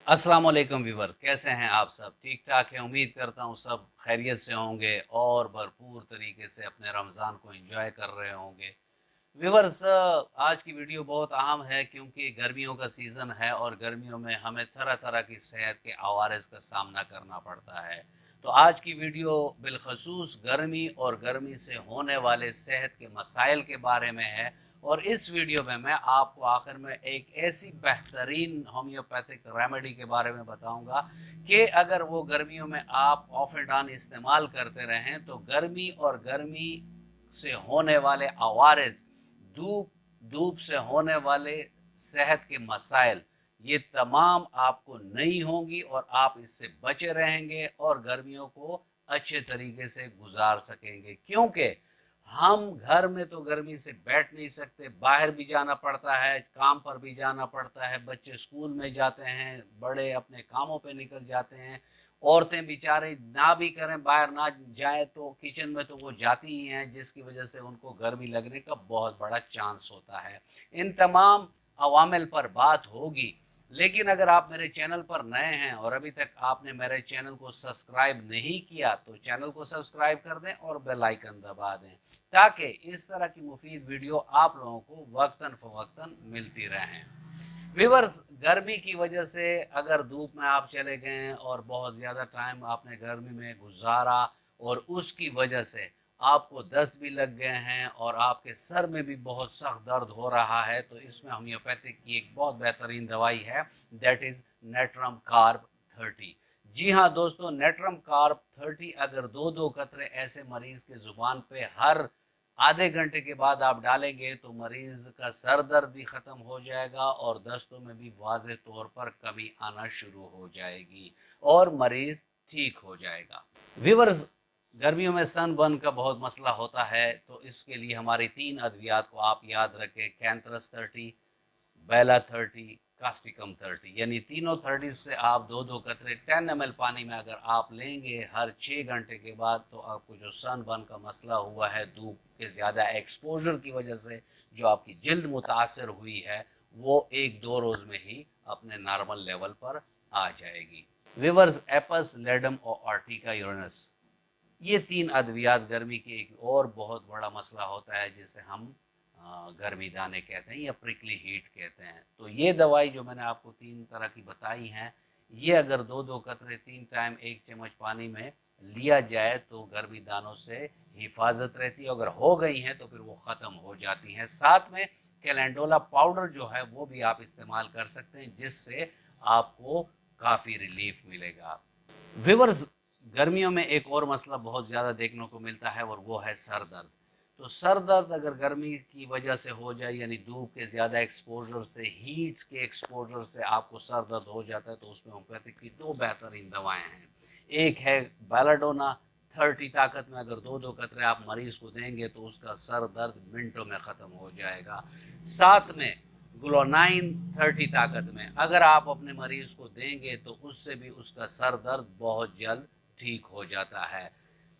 अस्सलाम वालेकुम व्यूवर्स, कैसे हैं आप सब? ठीक ठाक हैं। उम्मीद करता हूँ सब खैरियत से होंगे और भरपूर तरीके से अपने रमज़ान को एंजॉय कर रहे होंगे। व्यूवर्स, आज की वीडियो बहुत अहम है क्योंकि गर्मियों का सीज़न है और गर्मियों में हमें तरह तरह की सेहत के अवारिस का सामना करना पड़ता है। तो आज की वीडियो बिलखसूस गर्मी और गर्मी से होने वाले सेहत के मसाइल के बारे में है। और इस वीडियो में मैं आपको आखिर में एक ऐसी बेहतरीन होम्योपैथिक रेमेडी के बारे में बताऊंगा कि अगर वो गर्मियों में आप ऑफ एंड ऑन इस्तेमाल करते रहें तो गर्मी और गर्मी से होने वाले अवारिस, धूप धूप से होने वाले सेहत के मसाइल, ये तमाम आपको नहीं होंगी और आप इससे बचे रहेंगे और गर्मियों को अच्छे तरीके से गुजार सकेंगे। क्योंकि हम घर में तो गर्मी से बैठ नहीं सकते, बाहर भी जाना पड़ता है, काम पर भी जाना पड़ता है, बच्चे स्कूल में जाते हैं, बड़े अपने कामों पे निकल जाते हैं, औरतें बेचारे ना भी करें, बाहर ना जाए तो किचन में तो वो जाती ही हैं, जिसकी वजह से उनको गर्मी लगने का बहुत बड़ा चांस होता है। इन तमाम अवामिल पर बात होगी। लेकिन अगर आप मेरे चैनल पर नए हैं और अभी तक आपने मेरे चैनल को सब्सक्राइब नहीं किया तो चैनल को सब्सक्राइब कर दें और बेल आइकन दबा दें ताकि इस तरह की मुफीद वीडियो आप लोगों को वक्तन फवक्तन मिलती रहें। व्यूअर्स, गर्मी की वजह से अगर धूप में आप चले गए और बहुत ज़्यादा टाइम आपने गर्मी में गुजारा और उसकी वजह से आपको दस्त भी लग गए हैं और आपके सर में भी बहुत सख्त दर्द हो रहा है, तो इसमें होम्योपैथिक की एक बहुत बेहतरीन दवाई है, दैट इज़ नेट्रम कार्ब 30। जी हाँ दोस्तों, नेट्रम कार्ब 30 अगर दो दो कतरे ऐसे मरीज़ के ज़ुबान पे हर आधे घंटे के बाद आप डालेंगे तो मरीज का सर दर्द भी ख़त्म हो जाएगा और दस्तों में भी वाज़े तौर पर कमी आना शुरू हो जाएगी और मरीज ठीक हो जाएगा। व्यूअर्स, गर्मियों में सन बर्न का बहुत मसला होता है, तो इसके लिए हमारी 3 अद्वियात को आप याद रखें, कैंथरस 30, बेला 30, कास्टिकम 30, यानी तीनों 30 से आप दो दो कतरे 10 ml पानी में अगर आप लेंगे हर 6 घंटे के बाद तो आपको जो सन बर्न का मसला हुआ है, धूप के ज़्यादा एक्सपोजर की वजह से जो आपकी जिल्द मुतासर हुई है, वो एक दो रोज़ में ही अपने नॉर्मल लेवल पर आ जाएगी। विवर्स, एपस लेडम और आर्टिका यूरेनस, ये 3 अद्वियात गर्मी की एक और बहुत बड़ा मसला होता है जिसे हम गर्मी दाने कहते हैं या प्रिकली हीट कहते हैं। तो ये दवाई जो मैंने आपको 3 तरह की बताई हैं, ये अगर दो दो कतरे 3 टाइम 1 चम्मच पानी में लिया जाए तो गर्मी दानों से हिफाजत रहती है। अगर हो गई हैं तो फिर वो ख़त्म हो जाती हैं। साथ में कैलेंडोला पाउडर जो है वो भी आप इस्तेमाल कर सकते हैं, जिससे आपको काफ़ी रिलीफ मिलेगा। विवर्स, गर्मियों में एक और मसला बहुत ज़्यादा देखने को मिलता है और वो है सर दर्द। तो सर दर्द अगर गर्मी की वजह से हो जाए, यानी धूप के ज़्यादा एक्सपोजर से, हीट के एक्सपोजर से आपको सर दर्द हो जाता है, तो उसमें होम्योपैथिक की 2 बेहतरीन दवाएं हैं। एक है बेलाडोना 30 ताकत में, अगर दो दो कतरे आप मरीज़ को देंगे तो उसका सर दर्द मिनटों में ख़त्म हो जाएगा। साथ में ग्लोनाइन 30 ताकत में अगर आप अपने मरीज़ को देंगे तो उससे भी उसका सर दर्द बहुत जल्द ठीक हो जाता है।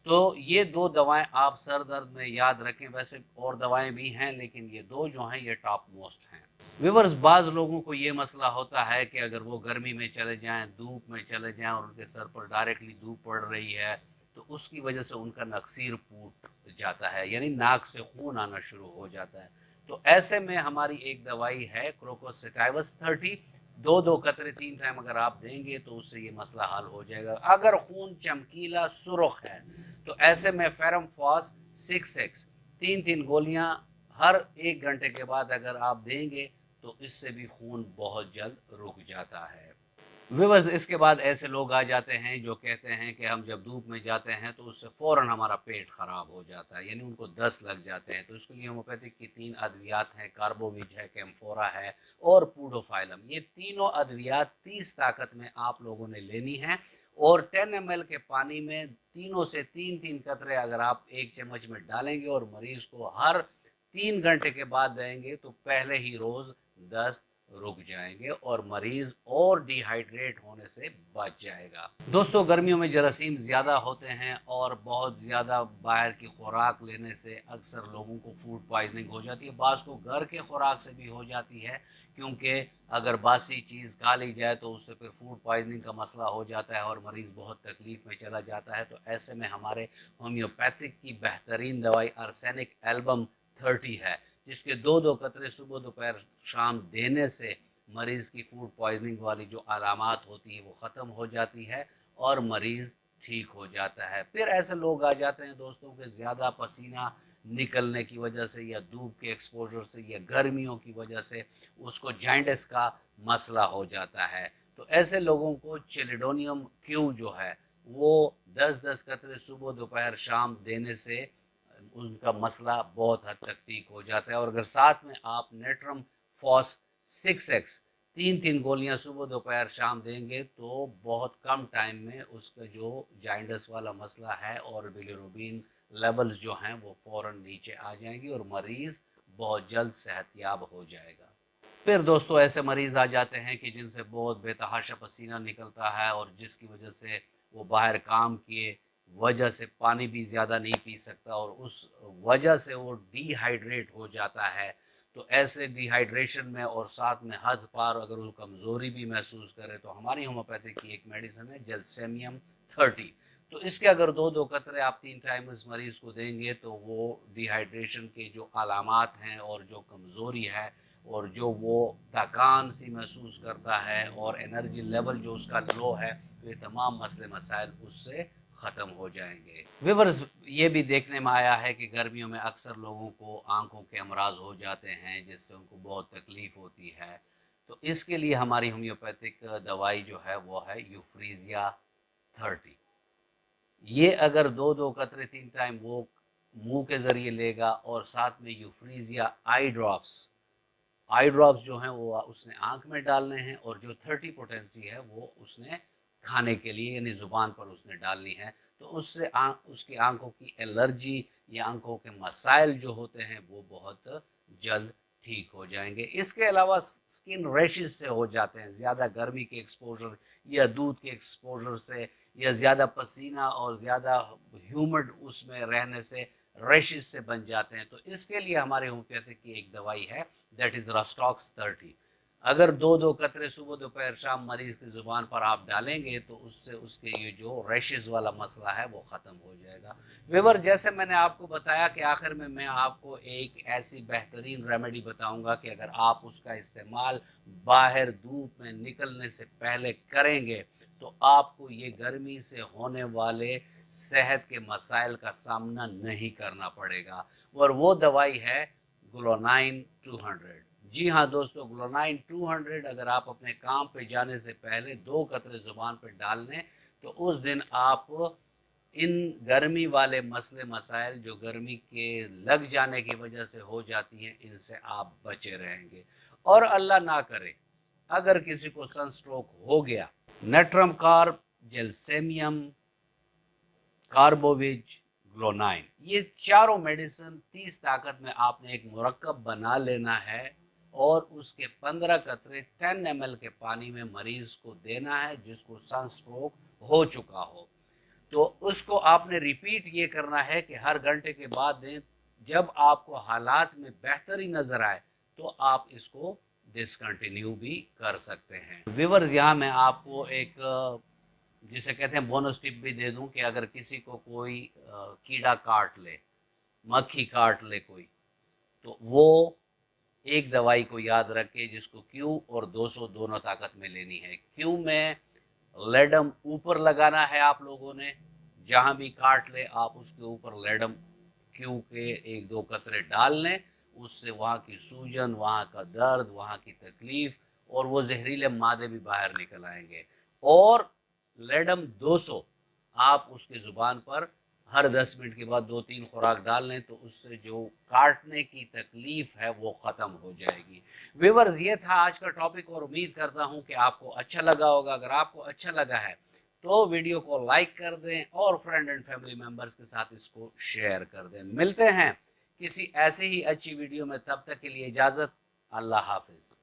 तो ये 2 दवाएं आप सर दर्द में याद रखें। वैसे और दवाएं भी हैं लेकिन ये 2 जो हैं ये टॉप मोस्ट हैं। व्यूअर्स, बाज़ लोगों को ये मसला होता है कि अगर वो गर्मी में चले जाएं, धूप में चले जाएं और उनके सर पर डायरेक्टली धूप पड़ रही है तो उसकी वजह से उनका नक्सीर फूट जाता है, यानी नाक से खून आना शुरू हो जाता है। तो ऐसे में हमारी एक दवाई है क्रोकोसेटाइवस 30, दो दो कतरे 3 टाइम अगर आप देंगे तो उससे ये मसला हल हो जाएगा। अगर खून चमकीला सुर्ख है तो ऐसे में फेरम फॉस 6x 3 गोलियां हर 1 घंटे के बाद अगर आप देंगे तो इससे भी खून बहुत जल्द रुक जाता है। व्यूअर्स, इसके बाद ऐसे लोग आ जाते हैं जो कहते हैं कि हम जब धूप में जाते हैं तो उससे फ़ौरन हमारा पेट ख़राब हो जाता है, यानी उनको दस्त लग जाते हैं। तो इसके लिए होम्योपैथिक की 3 अद्वियात हैं, कार्बोविज है, कैम्फोरा है और पूडोफाइलम। ये तीनों अद्वियात 30 ताकत में आप लोगों ने लेनी है और 10 ml के पानी में तीनों से 3-3 कतरे अगर आप 1 चम्मच में डालेंगे और मरीज़ को हर 3 घंटे के बाद देंगे तो पहले ही रोज़ दस्त रुक जाएंगे और मरीज और डिहाइड्रेट होने से बच जाएगा। दोस्तों, गर्मियों में जरासीम ज़्यादा होते हैं और बहुत ज़्यादा बाहर की खुराक लेने से अक्सर लोगों को फूड पॉइजनिंग हो जाती है। बाज़ को घर के खुराक से भी हो जाती है, क्योंकि अगर बासी चीज़ खा ली जाए तो उससे फिर फूड पॉइजनिंग का मसला हो जाता है और मरीज़ बहुत तकलीफ़ में चला जाता है। तो ऐसे में हमारे होम्योपैथिक की बेहतरीन दवाई आर्सेनिक एल्बम 30 है, जिसके दो दो कतरे सुबह दोपहर शाम देने से मरीज़ की फूड पॉइजनिंग वाली जो अलामात होती है वो ख़त्म हो जाती है और मरीज़ ठीक हो जाता है। फिर ऐसे लोग आ जाते हैं दोस्तों के ज़्यादा पसीना निकलने की वजह से या धूप के एक्सपोजर से या गर्मियों की वजह से उसको जाइंटिस का मसला हो जाता है। तो ऐसे लोगों को चिलिडोनियम क्यू जो है वो 10-10 कतरे सुबह दोपहर शाम देने से उनका मसला बहुत हद तक ठीक हो जाता है। और अगर साथ में आप नेट्रम फॉस 6x 3-3 गोलियां सुबह दोपहर शाम देंगे तो बहुत कम टाइम में उसका जो जाइंडस वाला मसला है और बिलिरुबिन लेवल्स जो हैं वो फ़ौरन नीचे आ जाएंगी और मरीज़ बहुत जल्द सेहतयाब हो जाएगा। फिर दोस्तों, ऐसे मरीज़ आ जाते हैं कि जिनसे बहुत बेतहाशा पसीना निकलता है और जिसकी वजह से वो बाहर काम किए वजह से पानी भी ज़्यादा नहीं पी सकता और उस वजह से वो डिहाइड्रेट हो जाता है। तो ऐसे डिहाइड्रेशन में और साथ में हद पार अगर वो कमज़ोरी भी महसूस करे तो हमारी होम्योपैथिक की एक मेडिसिन है जेलसेमियम 30। तो इसके अगर दो दो कतरे आप 3 टाइम इस मरीज़ को देंगे तो वो डिहाइड्रेशन के जो अलामात हैं और जो कमज़ोरी है और जो वो थकान सी महसूस करता है और एनर्जी लेवल जो उसका लो है, तो ये तमाम मसले मसाइल उससे ख़त्म हो जाएंगे। व्यूअर्स, ये भी देखने में आया है कि गर्मियों में अक्सर लोगों को आंखों के अमराज हो जाते हैं जिससे उनको बहुत तकलीफ़ होती है। तो इसके लिए हमारी होम्योपैथिक दवाई जो है वो है यूफ्रीजिया 30। ये अगर दो दो कतरे 3 टाइम वो मुंह के ज़रिए लेगा और साथ में यूफ्रीजिया आई ड्रॉप्स जो हैं वो उसने आँख में डालने हैं और जो 30 पोटेंसी है वो उसने खाने के लिए यानी ज़ुबान पर उसने डालनी है। तो उससे उसकी आंखों की एलर्जी या आंखों के मसाइल जो होते हैं वो बहुत जल्द ठीक हो जाएंगे। इसके अलावा स्किन रैशेस से हो जाते हैं ज़्यादा गर्मी के एक्सपोजर या दूध के एक्सपोजर से या ज़्यादा पसीना और ज़्यादा ह्यूमिड उसमें रहने से रैशेस से बन जाते हैं। तो इसके लिए हमारे होम्योपैथिक की एक दवाई है, दैट इज़ रस्टॉक्स 30। अगर दो दो कतरे सुबह दोपहर शाम मरीज़ की ज़ुबान पर आप डालेंगे तो उससे उसके ये जो रैशेस वाला मसला है वो ख़त्म हो जाएगा। व्यूअर, जैसे मैंने आपको बताया कि आखिर में मैं आपको एक ऐसी बेहतरीन रेमेडी बताऊंगा कि अगर आप उसका इस्तेमाल बाहर धूप में निकलने से पहले करेंगे तो आपको ये गर्मी से होने वाले सेहत के मसाइल का सामना नहीं करना पड़ेगा। और वो दवाई है ग्लोनाइन 200। जी हाँ दोस्तों, ग्लोनाइन 200 अगर आप अपने काम पे जाने से पहले 2 कतरे ज़ुबान पे डाल लें तो उस दिन आप इन गर्मी वाले मसले मसाइल जो गर्मी के लग जाने की वजह से हो जाती हैं इनसे आप बचे रहेंगे। और अल्लाह ना करे अगर किसी को सनस्ट्रोक हो गया, नेट्रम कार्ब, जेलसेमियम, कार्बोविज, ग्लोनाइन, ये चारों मेडिसिन 30 ताकत में आपने एक मुरक्कब बना लेना है और उसके 15 कतरे 10 ml के पानी में मरीज को देना है जिसको सनस्ट्रोक हो चुका हो। तो उसको आपने रिपीट ये करना है कि हर घंटे के बाद दें। जब आपको हालात में बेहतरी नज़र आए तो आप इसको डिसकंटिन्यू भी कर सकते हैं। व्यूअर्स, यहाँ मैं आपको एक जिसे कहते हैं बोनस टिप भी दे दूं कि अगर किसी को कोई कीड़ा काट ले, मक्खी काट ले कोई, तो वो एक दवाई को याद रखे जिसको क्यू और 200 दोनों ताकत में लेनी है। क्यू में लेडम ऊपर लगाना है आप लोगों ने, जहां भी काट ले आप उसके ऊपर लेडम क्यू के 1-2 कतरे डाल लें। उससे वहाँ की सूजन, वहाँ का दर्द, वहाँ की तकलीफ और वो जहरीले मादे भी बाहर निकल आएंगे। और लेडम 200 आप उसके ज़ुबान पर हर 10 मिनट के बाद 2-3 खुराक डाल लें तो उससे जो काटने की तकलीफ है वो ख़त्म हो जाएगी। व्यूअर्स, ये था आज का टॉपिक और उम्मीद करता हूँ कि आपको अच्छा लगा होगा। अगर आपको अच्छा लगा है तो वीडियो को लाइक कर दें और फ्रेंड एंड फैमिली मेम्बर्स के साथ इसको शेयर कर दें। मिलते हैं किसी ऐसी ही अच्छी वीडियो में, तब तक के लिए इजाज़त। अल्लाह हाफिज़।